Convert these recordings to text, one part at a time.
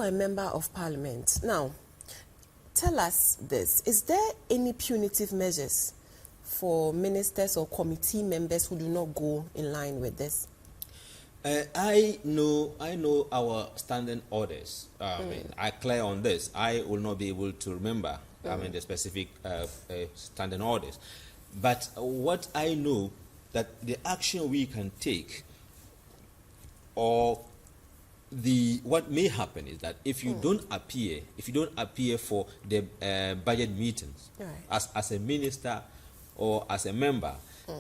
are a member of parliament. Now, tell us this. Is there any punitive measures for ministers or committee members who do not go in line with this? I know our standing orders. I'm clear on this. I will not be able to remember the specific standing orders. But what I know, that the action we can take, or what may happen, is that if you don't appear for the budget meetings, right, as a minister or as a member,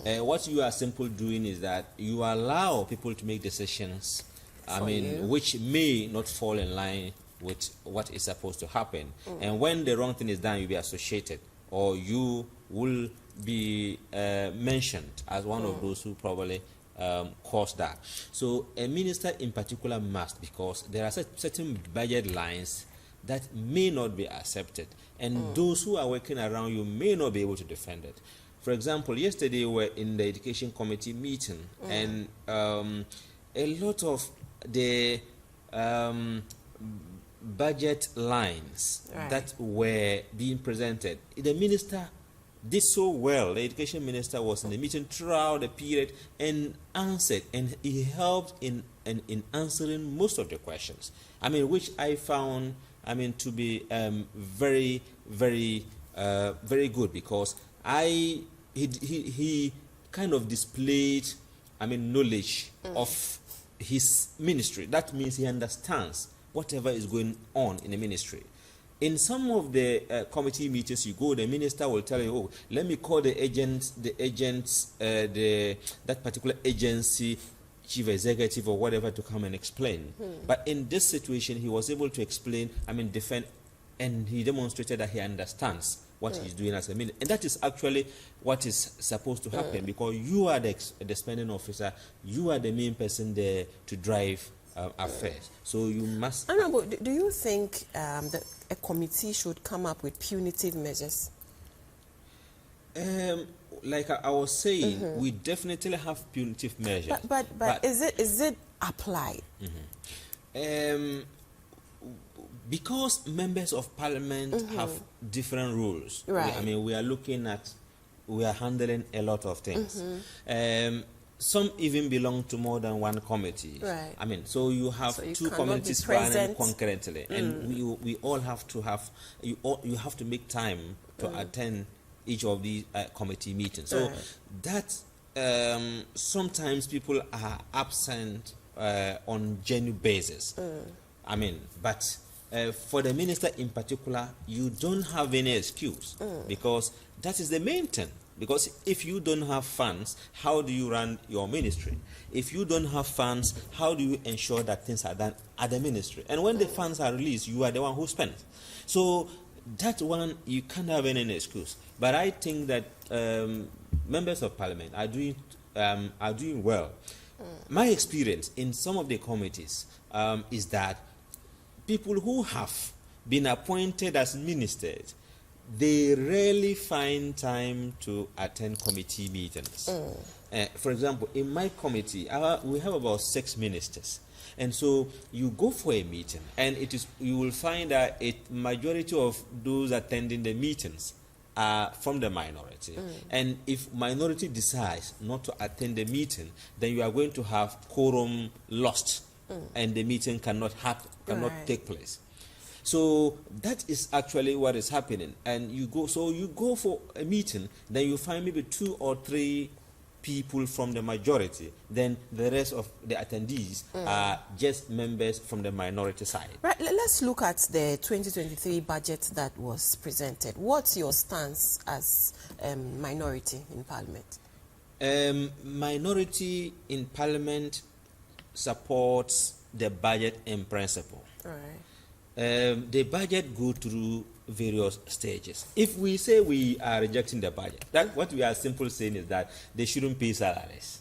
what you are simply doing is that you allow people to make decisions, which may not fall in line with what is supposed to happen. And when the wrong thing is done, you'll be associated, or you will be mentioned as one of those who probably caused that. So a minister in particular must, because there are certain budget lines that may not be accepted, and those who are working around you may not be able to defend it. For example, yesterday we were in the education committee meeting, and a lot of the budget lines that were being presented, the minister did so well. The education minister was in the meeting throughout the period and answered, and he helped in answering most of the questions. Which I found, to be very, very, very good, because he kind of displayed, knowledge of his ministry. That means he understands whatever is going on in the ministry. In some of the committee meetings you go, the minister will tell you, let me call the agents, that particular agency chief executive or whatever to come and explain. But in this situation, he was able to explain, defend, and he demonstrated that he understands what he's doing as a minister. And that is actually what is supposed to happen, because you are the spending officer, you are the main person there to drive affairs. So you must... But do you think that a committee should come up with punitive measures? Like I was saying, we definitely have punitive measures. But is it applied? Because members of parliament have different rules. Right. We are handling a lot of things. Some even belong to more than one committee. Right. So you have two committees running concurrently, and we all have to have, you have to make time to attend each of these committee meetings. So that sometimes people are absent on genuine basis. But for the minister in particular, you don't have any excuse, because that is the main thing. Because if you don't have funds, how do you run your ministry? If you don't have funds, how do you ensure that things are done at the ministry? And when the funds are released, you are the one who spends. So that one, you can't have any excuse. But I think that members of parliament are doing well. My experience in some of the committees is that people who have been appointed as ministers, they rarely find time to attend committee meetings. For example, in my committee, we have about 6 ministers. And so you go for a meeting, and you will find that a majority of those attending the meetings are from the minority. And if minority decides not to attend the meeting, then you are going to have quorum lost, and the meeting cannot take place. So that is actually what is happening. And you go for a meeting, then you find maybe 2 or 3 people from the majority, then the rest of the attendees are just members from the minority side. Right, let's look at the 2023 budget that was presented. What's your stance as minority in parliament? Minority in parliament supports the budget in principle. All right. The budget go through various stages. If we say we are rejecting the budget, that what we are simply saying is that they shouldn't pay salaries.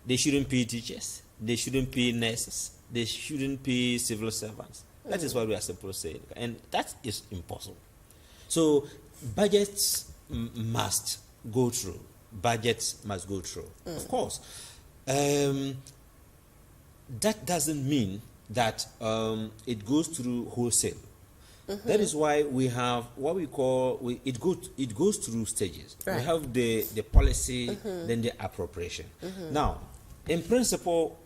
They shouldn't pay teachers. They shouldn't pay nurses. They shouldn't pay civil servants. That is what we are simply saying, and that is impossible. So budgets must go through. Budgets must go through. Of course, that doesn't mean that it goes through wholesale. That is why we have what we call it goes through stages. Right. We have the policy, then the appropriation. Now, in principle,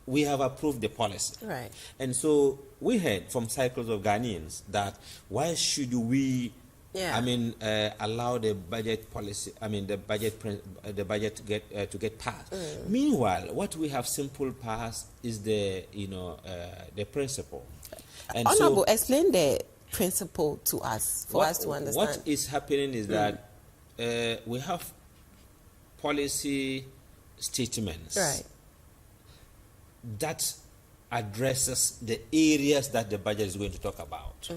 we have approved the policy, right? And so we heard from cycles of Ghanaians that why should we, allow the budget policy, the budget to get passed. Meanwhile, what we have simple passed is the principle. And Honorable, explain the principle to us for us to understand. What is happening is that we have policy statements, right, that addresses the areas that the budget is going to talk about.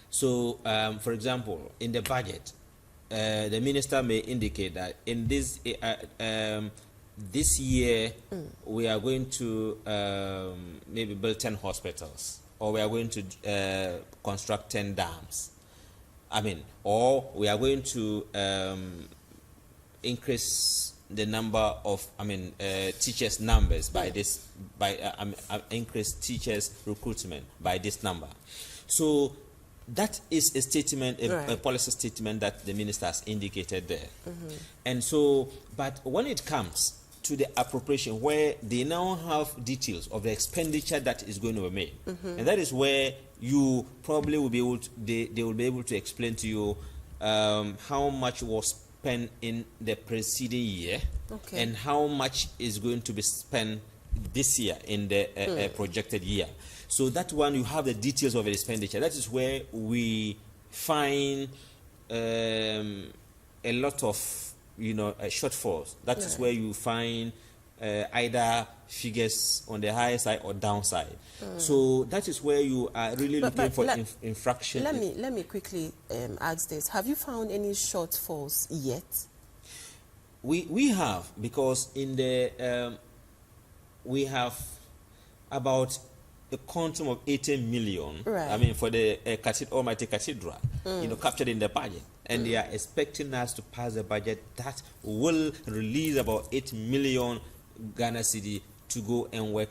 So, for example, in the budget, the minister may indicate that in this year we are going to maybe build 10 hospitals, or we are going to construct 10 dams. Or we are going to increase the number of teachers numbers by this, increase teachers recruitment by this number. So that is a statement, a policy statement that the minister has indicated there. And so, but when it comes to the appropriation, where they now have details of the expenditure that is going to be made, and that is where you probably will be able to, they will be able to explain to you how much was spent in the preceding year, and how much is going to be spent this year in the projected year. So that one, you have the details of the expenditure. That is where we find a lot of shortfalls. That is where you find either figures on the higher side or downside. So that is where you are really looking for infraction. Let me quickly ask this. Have you found any shortfalls yet? We have, because in the we have about a quantum of 80 million, for the Almighty Cathedral, captured in the budget. And they are expecting us to pass a budget that will release about 8 million Ghana cedi to go and work,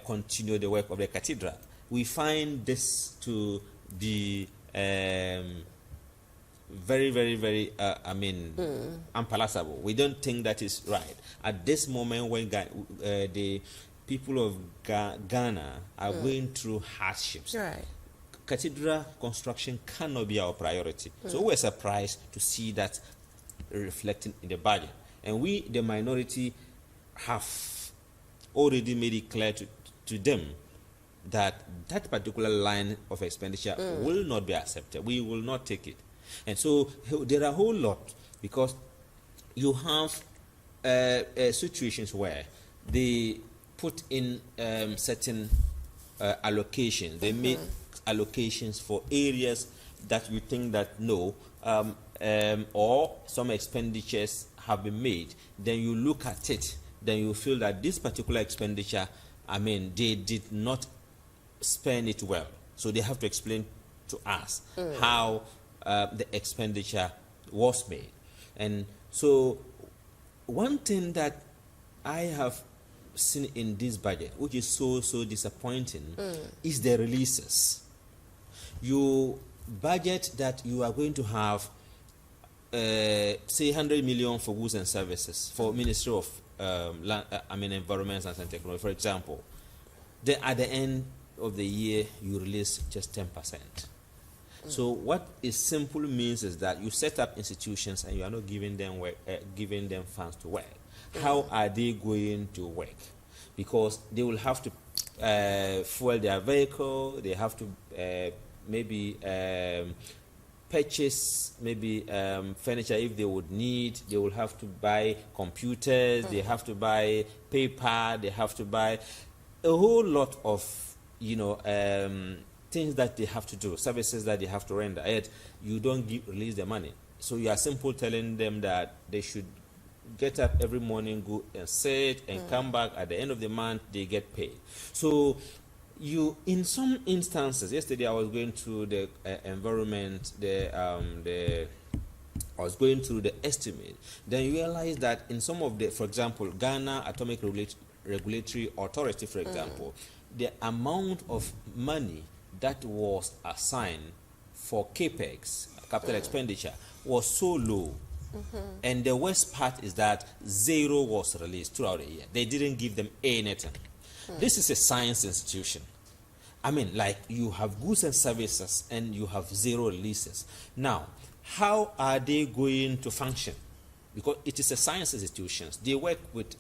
continue the work of the cathedral. We find this to be very, very, very, unpalatable. We don't think that is right. At this moment, when the people of Ghana are going through hardships, cathedral construction cannot be our priority. So we're surprised to see that reflecting in the budget. And we, the minority, have already made it clear to them that that particular line of expenditure will not be accepted. We will not take it. And so there are a whole lot, because you have situations where they put in certain allocations. They make allocations for areas that you think that no, or some expenditures have been made. Then you look at it, then you feel that this particular expenditure, they did not spend it well. So they have to explain to us how the expenditure was made. And so one thing that I have seen in this budget, which is so disappointing, is the releases. You budget that you are going to have say 100 million for goods and services for Ministry of Environment and Technology, for example. Then at the end of the year, you release just 10%. So what it simply means is that you set up institutions and you are not giving them work, giving them funds to work. How are they going to work? Because they will have to fuel their vehicle. They have to maybe purchase furniture if they would need. They will have to buy computers. They have to buy paper. They have to buy a whole lot of things that they have to do, services that they have to render. Yet you don't release the money. So you are simply telling them that they should get up every morning, go and sit, and come back at the end of the month, they get paid. So you, in some instances, yesterday I was going through the environment, I was going through the estimate. Then you realize that in some of the, for example, Ghana Atomic Regulatory Authority, for example, the amount of money that was assigned for capex, capital expenditure, was so low. And the worst part is that zero was released throughout the year. They didn't give them anything. This is a science institution. I mean, like, you have goods and services and you have zero releases. Now, how are they going to function? Because it is a science institution. They work with,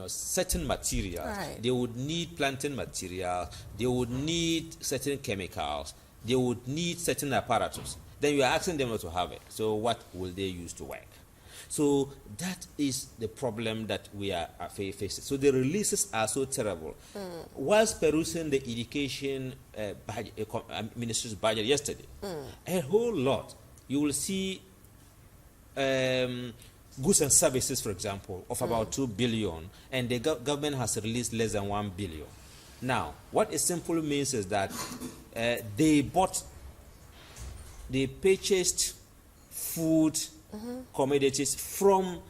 certain materials. Right. They would need planting material. They would need certain chemicals. They would need certain apparatus. Then you are asking them not to have it. So what will they use to work? So that is the problem that we are facing. So the releases are so terrible. Whilst perusing the education minister's budget yesterday, a whole lot, you will see goods and services, for example, of about 2 billion, and the government has released less than 1 billion. Now, what it simply means is that they purchased food commodities from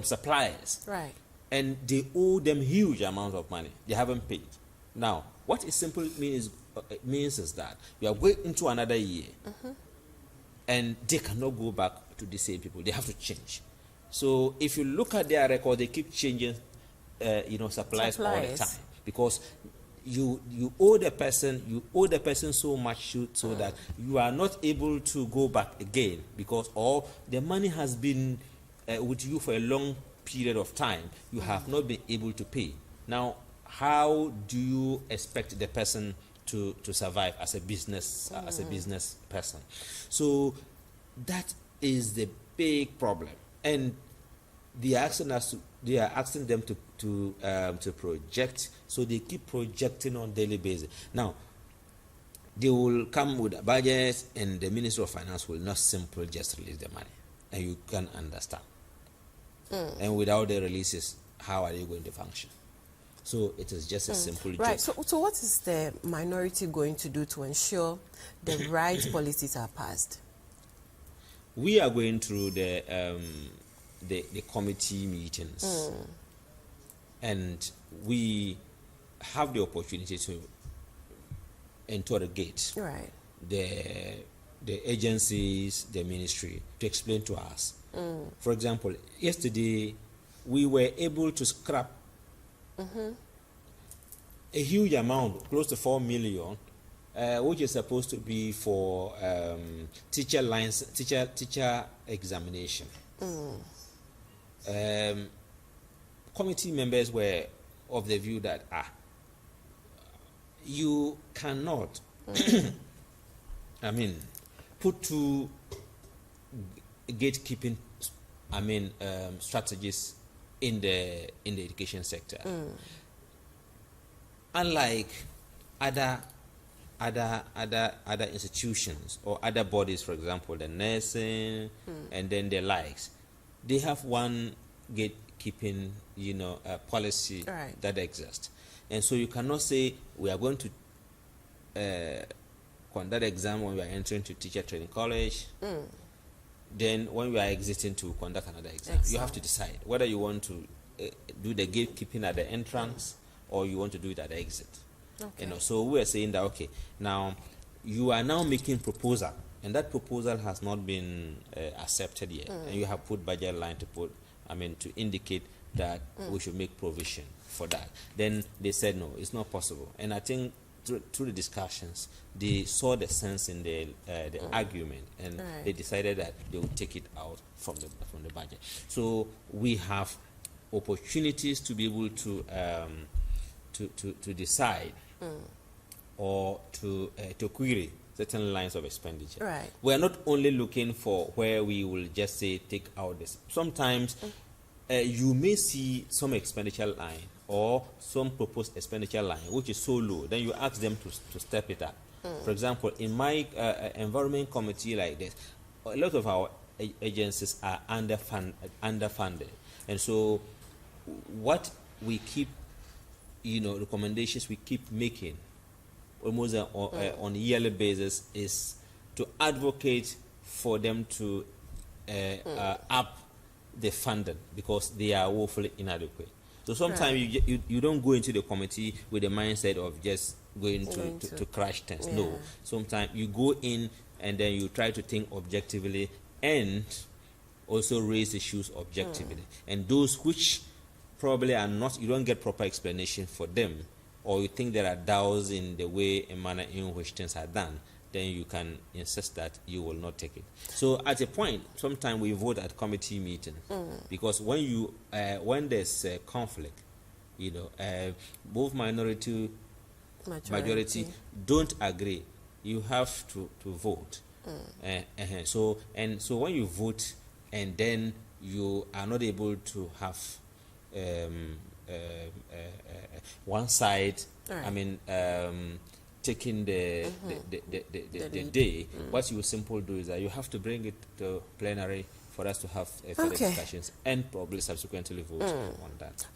suppliers, right? And they owe them huge amounts of money. They haven't paid. Now, what it simply means is that we are going into another year, and they cannot go back to the same people. They have to change. So, if you look at their record, they keep changing, suppliers all the time, because you owe the person so much so that you are not able to go back again, because all the money has been with you for a long period of time. You have not been able to pay. Now, how do you expect the person to survive as a business person? So that is the big problem, and they are asking them to project, so they keep projecting on daily basis. Now, they will come with a budget, and the Minister of Finance will not simply just release the money, and you can understand. And without the releases, how are they going to function? So it is just a simple job. Right. So what is the minority going to do to ensure the right policies are passed? We are going through the committee meetings, and we have the opportunity to interrogate the agencies, the ministry, to explain to us. For example, yesterday we were able to scrap a huge amount, close to 4 million, which is supposed to be for teacher examination. Committee members were of the view that you cannot put two gatekeeping strategies in the education sector. Unlike other institutions or other bodies, for example, the nursing and then the likes, they have one gatekeeping, policy that exists, and so you cannot say we are going to conduct exam when we are entering to teacher training college. Then when we are exiting to conduct another exam, you have to decide whether you want to do the gatekeeping at the entrance or you want to do it at the exit. So we are saying that now you are now making proposal, and that proposal has not been accepted yet, and you have put budget line to indicate that we should make provision for that. Then they said no, it's not possible, and I think through the discussions they saw the sense in the argument, and they decided that they would take it out from the budget. So we have opportunities to be able to decide or to query certain lines of expenditure. We are not only looking for where we will just say take out this. Sometimes you may see some expenditure line or some proposed expenditure line which is so low, then you ask them to step it up. For example, in my environment committee like this, a lot of our agencies are underfunded, and so what we keep, recommendations we keep making almost on a yearly basis is to advocate for them to up the funding, because they are woefully inadequate. So sometimes you don't go into the committee with the mindset of just going to crash things. No, sometimes you go in and then you try to think objectively and also raise issues objectively. And those which probably are not, you don't get proper explanation for them, or you think there are doubts in the way and manner in which things are done, then you can insist that you will not take it. So at a point, sometimes we vote at committee meeting, because when there's a conflict, both majority don't agree, you have to vote. So when you vote and then you are not able to have one side, taking the day, what you simply do is that you have to bring it to plenary for us to have further discussions and probably subsequently vote on that.